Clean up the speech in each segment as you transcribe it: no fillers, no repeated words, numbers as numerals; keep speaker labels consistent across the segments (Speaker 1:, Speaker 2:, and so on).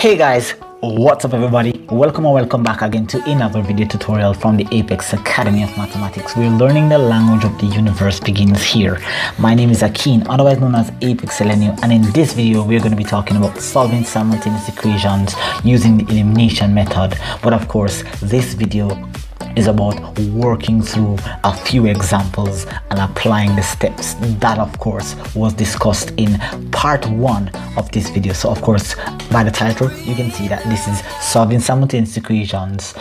Speaker 1: Hey guys, what's up everybody? Welcome or welcome back again to another video tutorial from the Apex Academy of Mathematics. We're learning the language of the universe begins here. My name is Akin, otherwise known as Apex Selenium, and in this video we're going to be talking about solving simultaneous equations using the elimination method. But of course, this video is about working through a few examples and applying the steps that of course was discussed in part 1 of this video. So of course, by the title you can see that this is solving simultaneous equations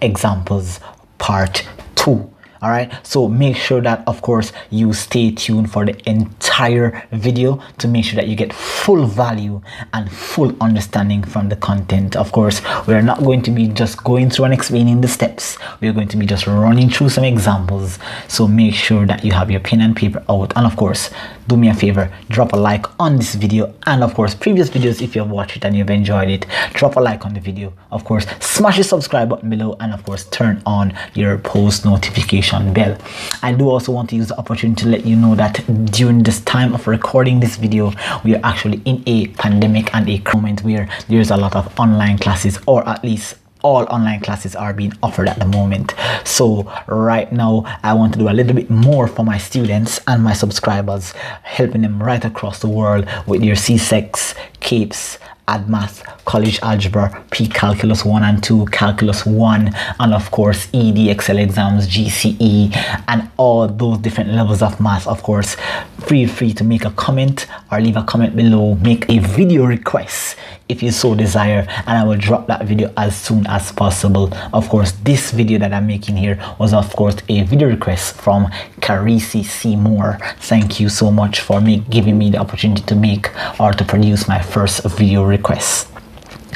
Speaker 1: examples part 2. All right, so make sure that of course you stay tuned for the entire video to make sure that you get full value and full understanding from the content. Of course, we are not going to be just going through and explaining the steps. We are going to be just running through some examples, so make sure that you have your pen and paper out, and of course do me a favor, drop a like on this video, and of course previous videos if you have watched it and you've enjoyed it, drop a like on the video. Of course, smash the subscribe button below, and of course turn on your post notification bell. I do also want to use the opportunity to let you know that during this time of recording this video, we are actually in a pandemic and a moment where there's a lot of online classes, or at least all online classes are being offered at the moment. So right now I want to do a little bit more for my students and my subscribers, helping them right across the world with their C6, CAPES, AdMath, College Algebra, Pre-Calculus 1 and 2, Calculus 1, and of course ED, Excel exams, GCE, and all those different levels of math. Of course, feel free to make a comment or leave a comment below, make a video request if you so desire, and I will drop that video as soon as possible. Of course, this video that I'm making here was of course a video request from Carisi Seymour. Thank you so much for giving me the opportunity to make or to produce my first video request.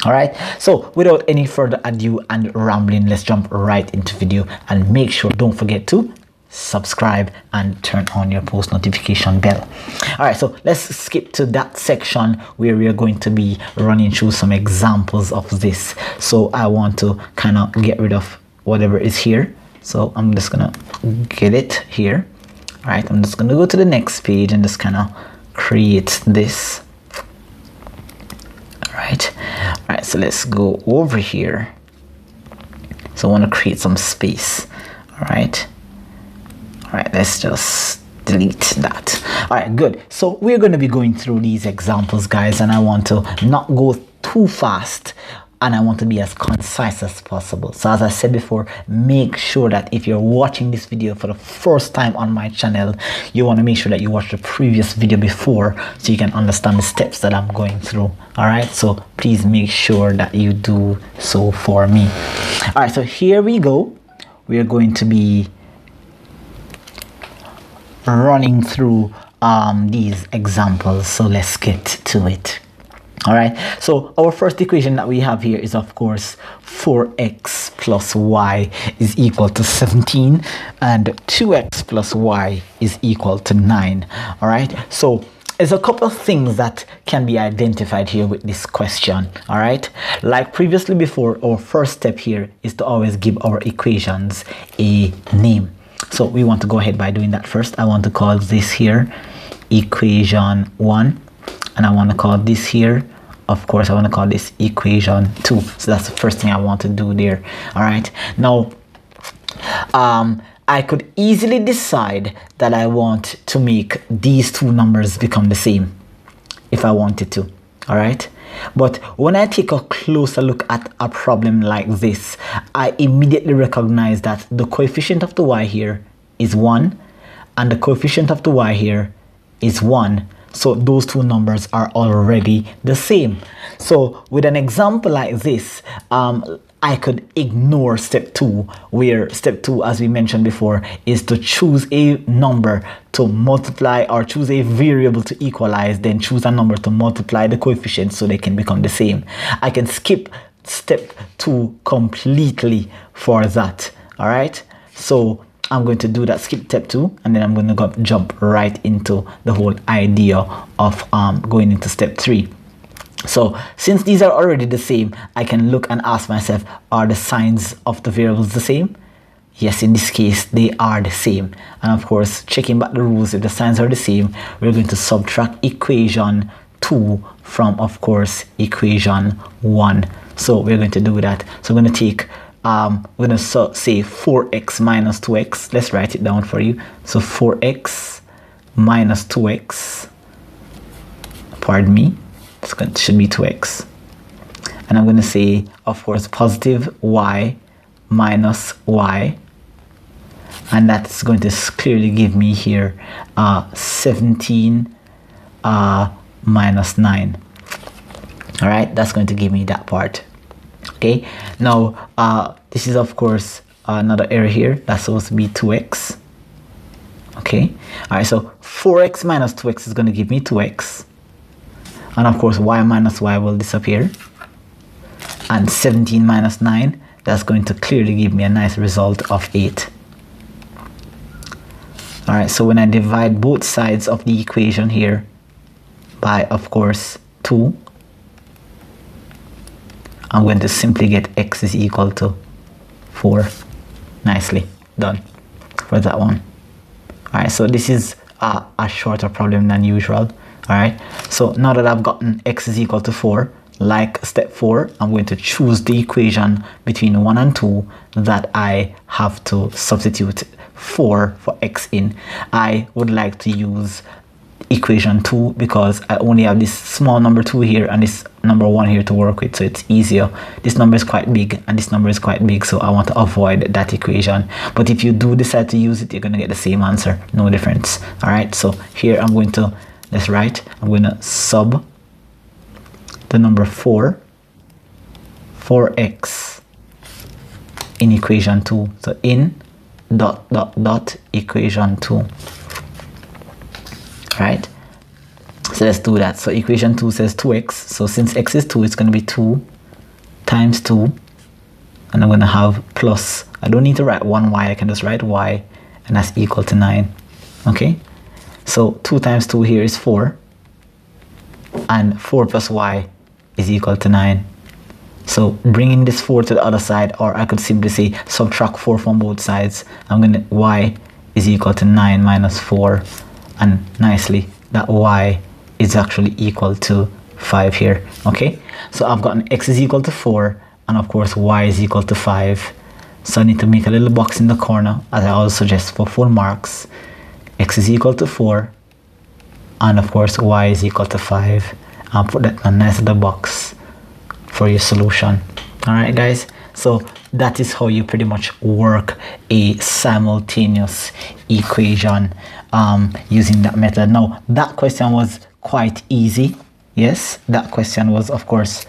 Speaker 1: All right, so without any further ado and rambling, let's jump right into video, and make sure, don't forget to subscribe and turn on your post notification bell. All right, so let's skip to that section where we are going to be running through some examples of this. So I want to kind of get rid of whatever is here, so I'm just gonna get it here. All right, I'm just gonna go to the next page and just kind of create this. All right, so let's go over here. So I want to create some space. All right, let's just delete that. All right, good. So we're going to be going through these examples, guys, and I want to not go too fast, and I want to be as concise as possible. So as I said before, make sure that if you're watching this video for the first time on my channel, you want to make sure that you watch the previous video before, so you can understand the steps that I'm going through. All right, so please make sure that you do so for me. All right, so here we go. We are going to be running through these examples, so let's get to it. All right, so our first equation that we have here is of course 4x plus y is equal to 17, and 2x plus y is equal to 9. All right, so there's a couple of things that can be identified here with this question. All right, like previously before, our first step here is to always give our equations a name. So we want to go ahead by doing that first. I want to call this here equation 1, and I want to call this here, of course, I want to call this equation 2. So that's the first thing I want to do there. All right, now I could easily decide that I want to make these two numbers become the same if I wanted to. All right, but when I take a closer look at a problem like this, I immediately recognize that the coefficient of the y here is 1 and the coefficient of the y here is 1. So those two numbers are already the same. So with an example like this, I could ignore step 2, where step 2, as we mentioned before, is to choose a number to multiply, or choose a variable to equalize, then choose a number to multiply the coefficients so they can become the same. I can skip step 2 completely for that. All right, so I'm going to do that, skip step 2, and then I'm going to jump right into the whole idea of going into step 3. So since these are already the same, I can look and ask myself, are the signs of the variables the same? Yes, in this case, they are the same. And of course, checking back the rules, if the signs are the same, we're going to subtract equation 2 from, of course, equation 1. So we're going to do that. So we're going to take, we're going to say 4x minus 2x. Let's write it down for you. So 4x minus 2x, pardon me, it should be 2x. And I'm going to say, of course, positive y minus y. And that's going to clearly give me here 17 minus 9. All right, that's going to give me that part. Okay, now this is, of course, another error here. That's supposed to be 2x. Okay, all right, so 4x minus 2x is going to give me 2x. And of course, y minus y will disappear. And 17 minus 9, that's going to clearly give me a nice result of 8. All right, so when I divide both sides of the equation here by, of course, 2, I'm going to simply get x is equal to 4. Nicely done for that one. All right, so this is a shorter problem than usual. All right, so now that I've gotten x is equal to 4, like step 4, I'm going to choose the equation between 1 and 2 that I have to substitute 4 for x in. I would like to use equation 2 because I only have this small number 2 here and this number 1 here to work with, so it's easier. This number is quite big and this number is quite big, so I want to avoid that equation. But if you do decide to use it, you're going to get the same answer, no difference. All right, so here I'm going to, let's write, I'm going to sub the number 4x in equation 2. So in dot dot dot equation 2. Right, so let's do that. So equation 2 says 2x, so since x is 2, it's going to be 2 times 2, and I'm going to have plus, I don't need to write 1y, I can just write y, and that's equal to 9. Okay, so 2 times 2 here is 4, and 4 plus y is equal to 9. So bringing this 4 to the other side, or I could simply say subtract 4 from both sides, I'm going to, y is equal to 9 minus 4, and nicely that y is actually equal to 5 here. Okay, so I've gotten x is equal to 4, and of course y is equal to 5. So I need to make a little box in the corner, as I always suggest for full marks. X is equal to 4, and of course y is equal to 5. I'll put that in a nice little box for your solution. All right, guys, so that is how you pretty much work a simultaneous equation using that method. Now, that question was quite easy. Yes, that question was, of course,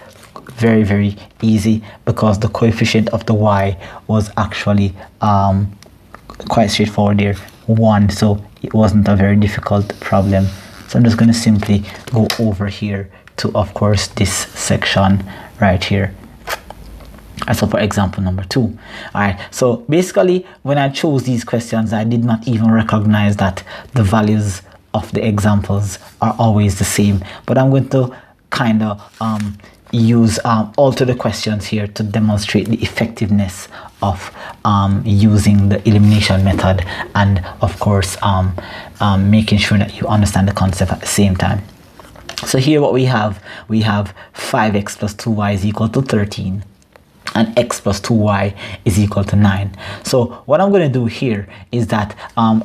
Speaker 1: very, very easy because the coefficient of the y was actually quite straightforward there, 1. So it wasn't a very difficult problem. So I'm just going to simply go over here to, of course, this section right here. So for example number 2. All right, so basically when I chose these questions, I did not even recognize that the values of the examples are always the same, but I'm going to kind of alter the questions here to demonstrate the effectiveness of using the elimination method, and of course making sure that you understand the concept at the same time. So here what we have 5x plus 2y is equal to 13, and x plus 2y is equal to 9. So what I'm going to do here is that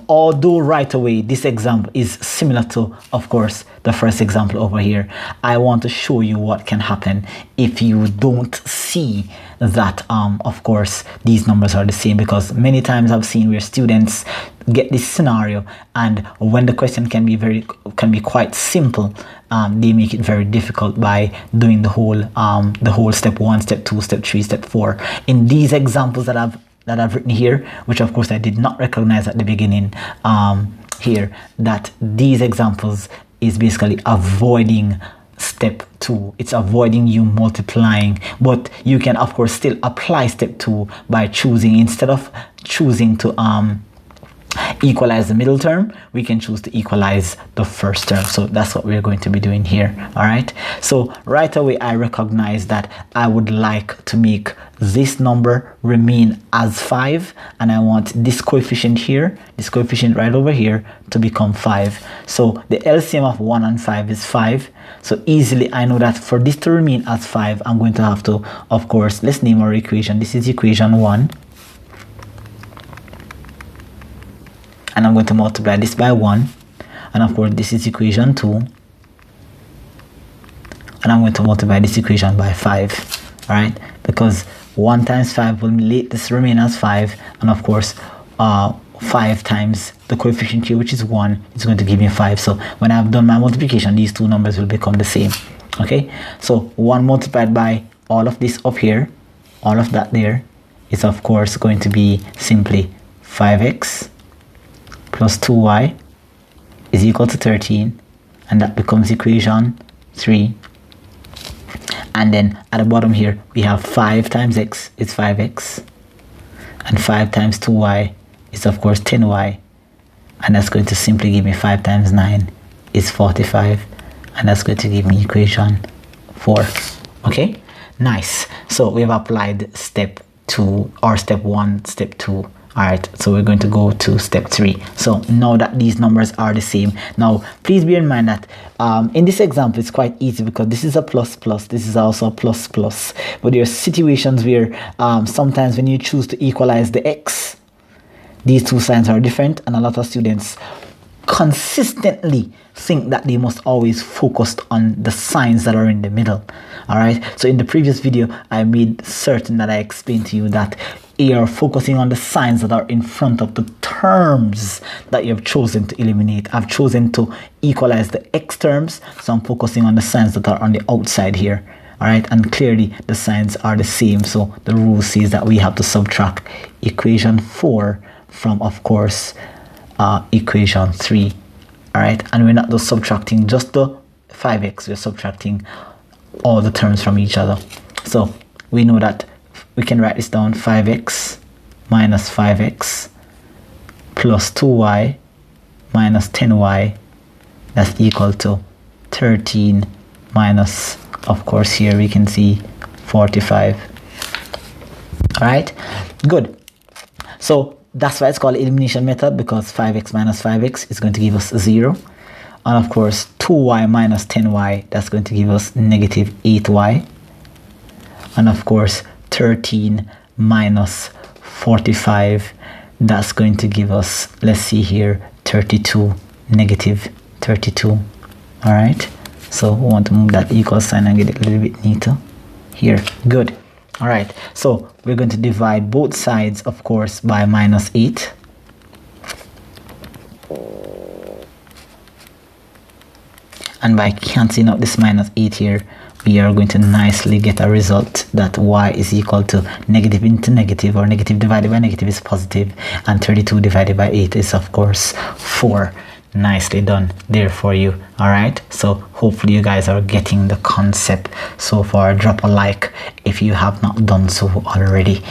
Speaker 1: although right away this example is similar to, of course, the first example over here, I want to show you what can happen if you don't see that of course these numbers are the same, because many times I've seen where students get this scenario, and when the question can be quite simple, they make it very difficult by doing the whole step 1, step 2, step 3, step 4. In these examples that I've written here, which of course I did not recognize at the beginning here, that these examples is basically avoiding step 2. It's avoiding you multiplying, but you can of course still apply step 2 by choosing, instead of choosing to equalize the middle term, we can choose to equalize the first term. So that's what we're going to be doing here. All right, so right away I recognize that I would like to make this number remain as 5, and I want this coefficient here, this coefficient right over here, to become 5. So the LCM of 1 and 5 is 5. So easily I know that for this to remain as 5, I'm going to have to, of course, let's name our equation. This is equation 1, and I'm going to multiply this by 1, and of course this is equation 2, and I'm going to multiply this equation by 5. All right, because 1 times 5 will make this remain as 5, and of course 5 times the coefficient here, which is 1, is going to give me 5. So when I've done my multiplication, these two numbers will become the same. Okay, so 1 multiplied by all of this up here, all of that there, is of course going to be simply 5x plus 2y is equal to 13, and that becomes equation 3. And then at the bottom here we have 5 times x is 5x, and 5 times 2y is of course 10y, and that's going to simply give me 5 times 9 is 45, and that's going to give me equation 4. Okay, nice. So we've applied step 2, or step 1, step 2. All right, so we're going to go to step 3. So now that these numbers are the same, now please bear in mind that in this example it's quite easy because this is a plus plus, this is also a plus plus, but there are situations where sometimes when you choose to equalize the x, these two signs are different, and a lot of students consistently think that they must always focus on the signs that are in the middle. All right, so in the previous video I made certain that I explained to you that you're focusing on the signs that are in front of the terms that you have chosen to eliminate. I've chosen to equalize the x terms, so I'm focusing on the signs that are on the outside here. All right, and clearly the signs are the same, so the rule says that we have to subtract equation 4 from, of course, equation 3. All right, and we're not just subtracting just the 5x, we're subtracting all the terms from each other. So we know that we can write this down: 5x minus 5x plus 2y minus 10y, that's equal to 13 minus, of course here we can see 45. All right, good. So that's why it's called elimination method, because 5x minus 5x is going to give us 0, and of course 2y minus 10y, that's going to give us negative 8y, and of course 13 minus 45, that's going to give us, let's see here, 32, negative 32. All right, so we want to move that equal sign and get it a little bit neater here. Good. All right, so we're going to divide both sides, of course, by minus 8. And by cancelling out this minus 8 here, we are going to nicely get a result that y is equal to negative into negative, or negative divided by negative is positive, and 32 divided by 8 is of course 4. Nicely done there for you. All right, so hopefully you guys are getting the concept so far. Drop a like if you have not done so already.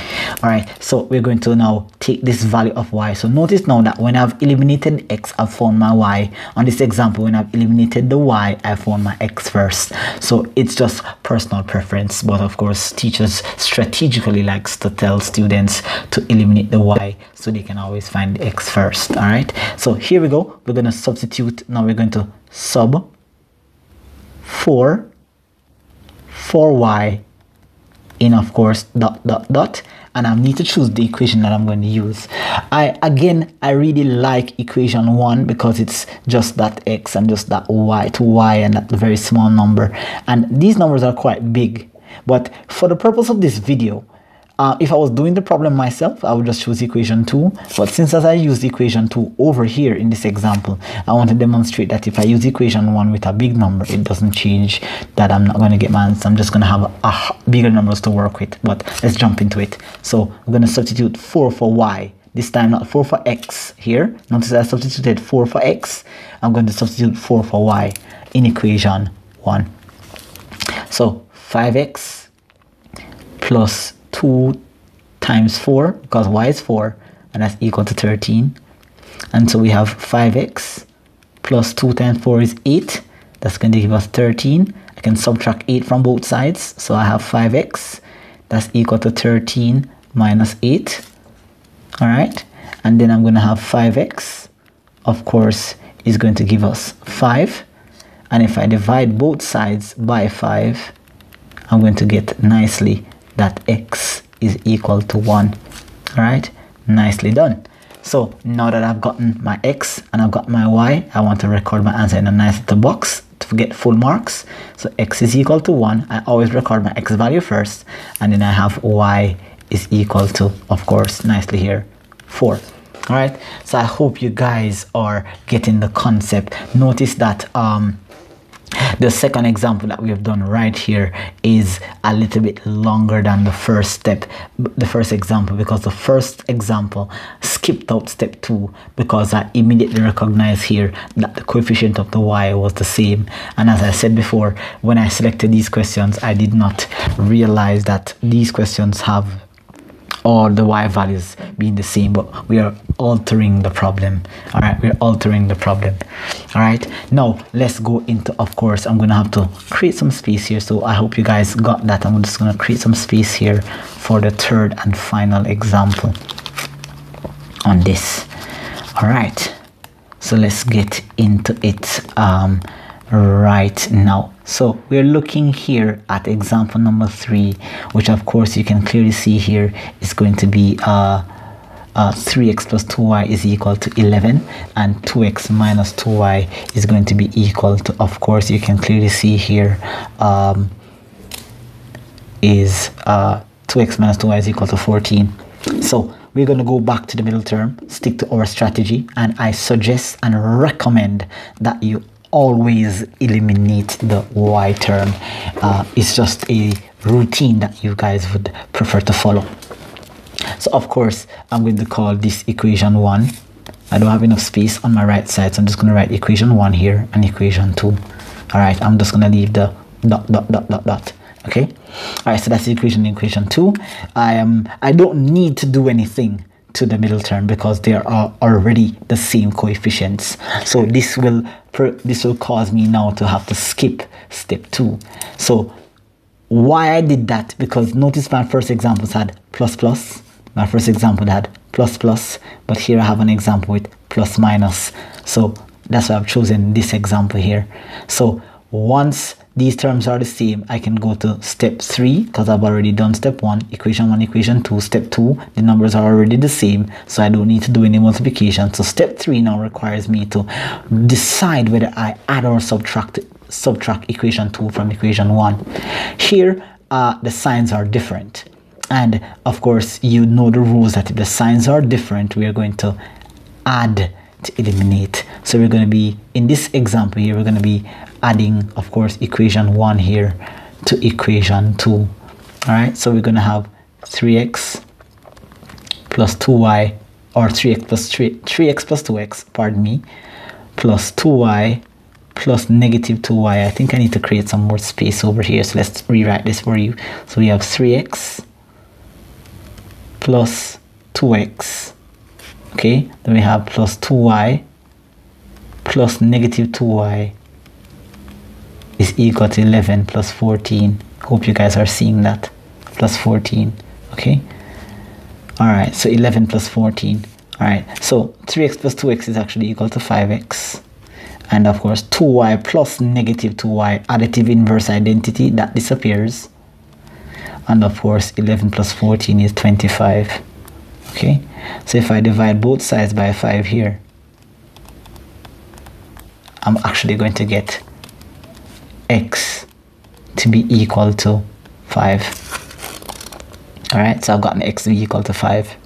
Speaker 1: All right, so we're going to now take this value of y. So notice now that when I've eliminated x, I've found my y. On this example, when I've eliminated the y, I found my x first. So it's just personal preference, but of course teachers strategically likes to tell students to eliminate the y so they can always find the x first. All right, so here we go. We're going to substitute. Now we're going to sub 4y in, of course, dot dot dot, and I need to choose the equation that I'm going to use. I really like equation 1 because it's just that x and just that y, to y, and that very small number, and these numbers are quite big. But for the purpose of this video, if I was doing the problem myself, I would just choose equation 2. But since as I used equation 2 over here in this example, I want to demonstrate that if I use equation 1 with a big number, it doesn't change that I'm not going to get my answer. I'm just going to have a bigger numbers to work with. But let's jump into it. So I'm going to substitute 4 for y. This time not 4 for x here. Notice I substituted 4 for x. I'm going to substitute 4 for y in equation 1. So 5x plus 2 times 4, because y is 4, and that's equal to 13, And so we have 5x plus 2 times 4 is 8. That's going to give us 13. I can subtract 8 from both sides. So I have 5x. That's equal to 13 minus 8. All right. And then I'm going to have 5x. Of course, is going to give us 5. And if I divide both sides by 5, I'm going to get nicely that x is equal to 1. All right. Nicely done. So now that I've gotten my x and I've got my y, I want to record my answer in a nice little box to get full marks. So x is equal to 1. I always record my x value first, and then I have y is equal to, of course, nicely here, 4. All right. So I hope you guys are getting the concept. Notice that the second example that we have done right here is a little bit longer than the first step, the first example, because the first example skipped out step 2 because I immediately recognized here that the coefficient of the y was the same. And as I said before, when I selected these questions, I did not realize that these questions have all the y values being the same, but we are altering the problem. All right, we're altering the problem. All right, now let's go into, of course, I'm gonna have to create some space here, so I hope you guys got that. I'm just gonna create some space here for the third and final example on this. All right, so let's get into it right now. So we're looking here at example number 3, which of course you can clearly see here is going to be 3x plus 2y is equal to 11, and 2x minus 2y is going to be equal to, of course, you can clearly see here is 2x minus 2y is equal to 14. So we're going to go back to the middle term, stick to our strategy, and I suggest and recommend that you always eliminate the y term. It's just a routine that you guys would prefer to follow. So of course, I'm going to call this equation 1. I don't have enough space on my right side, so I'm just going to write equation 1 here and equation 2. All right, I'm just going to leave the dot. Okay. All right, so that's equation 2. I don't need to do anything to the middle term because they are already the same coefficients. So this will cause me now to have to skip step 2. So why I did that, because notice my first examples had plus. My first example had plus, but here I have an example with plus minus. So that's why I've chosen this example here. So once these terms are the same, I can go to step 3 because I've already done step 1, equation 2, step 2. The numbers are already the same, so I don't need to do any multiplication. So step 3 now requires me to decide whether I add or subtract equation 2 from equation 1. Here, the signs are different. And of course, you know the rules that if the signs are different, we are going to add to eliminate. So we're going to be, in this example here, we're going to be adding, of course, equation 1 here to equation 2. All right, so we're going to have 3x plus 2y, or 3x plus 2x, pardon me, plus 2y plus negative 2y. I think I need to create some more space over here, so let's rewrite this for you. So we have 3x plus 2x, okay, then we have plus 2y plus negative 2y is equal to 11 plus 14. Hope you guys are seeing that. Plus 14, okay. All right, so 11 plus 14. All right, so 3x plus 2x is actually equal to 5x. And of course, 2y plus negative 2y, additive inverse identity, that disappears. And of course, 11 plus 14 is 25. Okay, so if I divide both sides by 5 here, I'm actually going to get x to be equal to 5. All right, so I've gotten x to be equal to 5.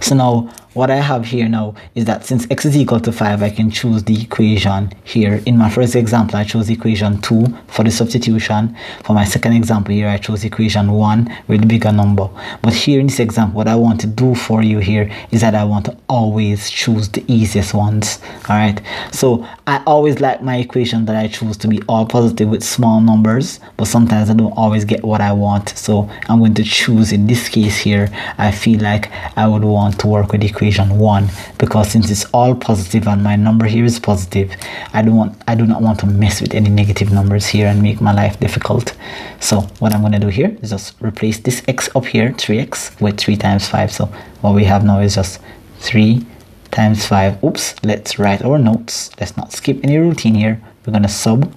Speaker 1: So now what I have here now is that since x is equal to 5, I can choose the equation here. In my first example, I chose equation 2 for the substitution. For my second example here, I chose equation 1 with the bigger number. But here in this example, what I want to do for you here is that I want to always choose the easiest ones. All right, so I always like my equation that I choose to be all positive with small numbers, but sometimes I don't always get what I want. So I'm going to choose, in this case here, I feel like I would want to work with equation equation 1, because since it's all positive and my number here is positive, I do not want to mess with any negative numbers here and make my life difficult. So what I'm going to do here is just replace this x up here, 3x, with 3 times 5. So what we have now is just 3 times 5. Oops, let's write our notes. Let's not skip any routine here. We're going to sub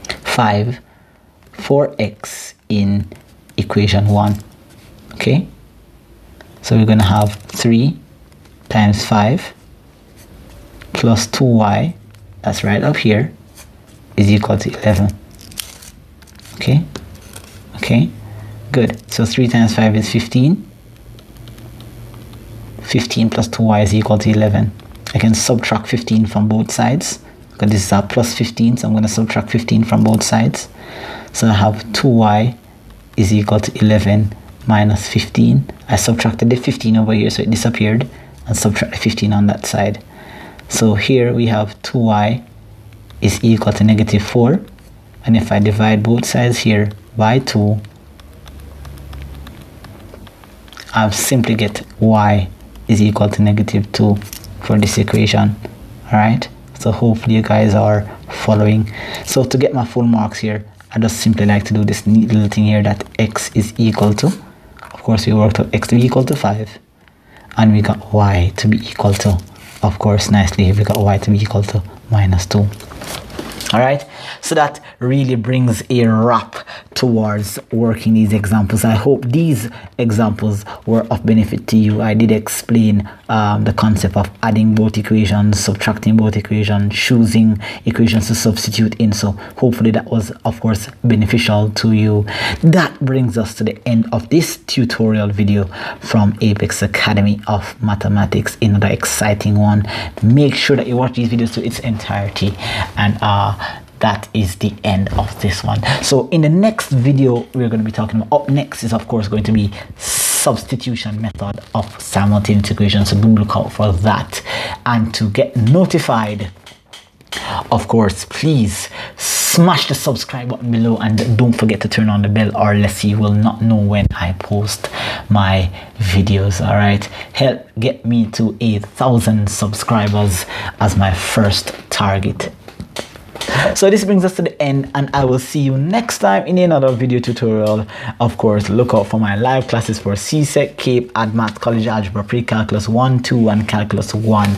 Speaker 1: 5 4x in equation 1. Okay, so we're going to have 3 times 5 plus 2y, that's right up here, is equal to 11. Okay, good. So 3 times 5 is 15. 15 plus 2y is equal to 11. I can subtract 15 from both sides, because this is a plus 15, so I'm going to subtract 15 from both sides. So I have 2y is equal to 11 minus 15. I subtracted the 15 over here, so it disappeared, and subtract 15 on that side. So here we have 2y is equal to negative 4, and if I divide both sides here by 2, I'll simply get y is equal to negative 2 for this equation. Alright, so hopefully you guys are following. So to get my full marks here, I just simply like to do this neat little thing here, that x is equal to, of course we worked out x to be equal to 5, and we got y to be equal to, of course nicely, we got y to be equal to minus 2. Alright, so that really brings a wrap towards working these examples. I hope these examples were of benefit to you. I did explain the concept of adding both equations, subtracting both equations, choosing equations to substitute in. So hopefully that was, of course, beneficial to you. That brings us to the end of this tutorial video from Apex Academy of Mathematics. Another exciting one. Make sure that you watch these videos to its entirety, and that is the end of this one. So in the next video we're going to be talking about, up next is of course going to be substitution method of simultaneous equations, so do look out for that. And to get notified, of course, please smash the subscribe button below, and don't forget to turn on the bell, or else you will not know when I post my videos. All right, help get me to 1,000 subscribers as my first target. So this brings us to the end, and I will see you next time in another video tutorial. Of course, look out for my live classes for CSEC, CAPE, ADMAT, College Algebra, Pre-Calculus 1, 2, and Calculus 1.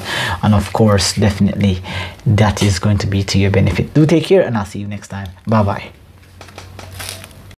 Speaker 1: And of course, definitely, that is going to be to your benefit. Do take care, and I'll see you next time. Bye-bye.